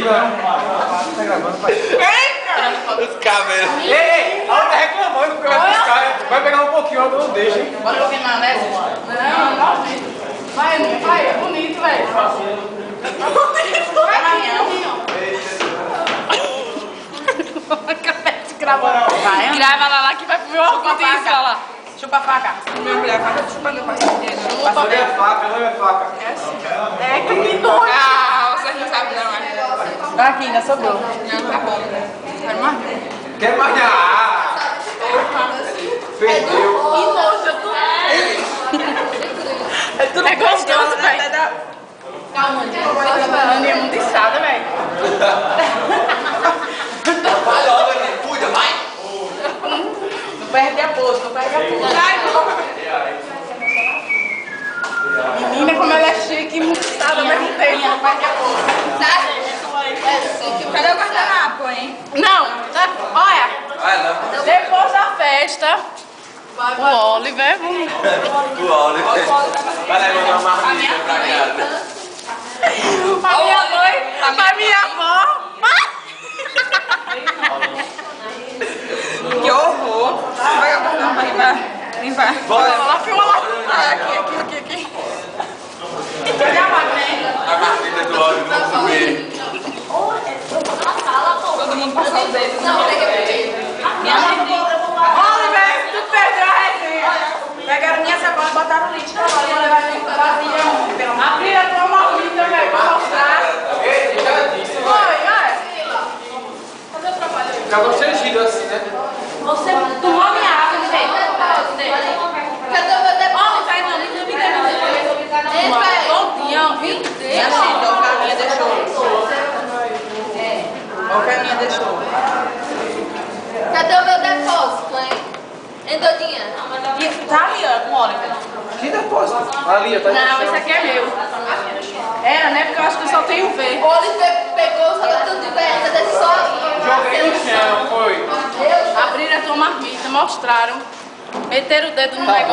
Tá gravando, pai. Os cabelos. Ei, a outra reclamando porque vai buscar. Vai pegar um pouquinho, a outra não deixa, hein? Bora jogar na neve? Não. Vai, é bonito, velho. Vai, Marinhão. Grava lá que vai pro meu orgulho isso lá. Chupa a faca. Minha mulher, a faca chupa meu pai. Olha a faca, olha a faca. É que me dói. Ah, vocês não sabem não, é? Vai aqui, ainda sobrou. Não, tá bom. Quero mais. Quer mais? Ah! Perdeu. Que nojo, tu É gostoso, velho. Calma, gente. É muito inchada, velho. Vai logo, né? Cuida, vai. Não perde a pose, não perde a pose. Menina, como ela é chique e murtada ao mesmo tempo, não perde a pose. Cadê o guardanapo, hein? Não, olha, Vai não. depois da festa, O Oliver. O Oliver. Vai levando uma marmita pra casa. a minha mãe, a minha avó. Que horror. Vai guardar pra limpar. Bora. Ela filma lá. Aqui. Cadê a máquina? A marmita do Oliver, vamos comer. Todo mundo passou os dedos. Oliver, tu perdeu a resenha. Pegaram minha cebola e botaram no lixo. Agora eu vou levar aqui pra vazia. Abrir a tua marmita, velho, pra mostrar. Olha. Cadê o trabalho aí? Acabou sentido assim, né? Você tomou minha água, não sei. Cadê o meu depósito? Vai, não, nem me E assim, então o Carminha deixou. O Carminha deixou. Cadê o meu depósito, hein? Hein, Dodinha? E tá ali, ó, com o Oliver. Que depósito? Ali, ó, tá Não, esse aqui é meu. Era, né? Porque eu acho que eu só tenho V. O Oliver pegou o salatão de velha, desse só. Joguei no chão, foi. Abriram a tua marmita, mostraram, meteram o dedo no negócio.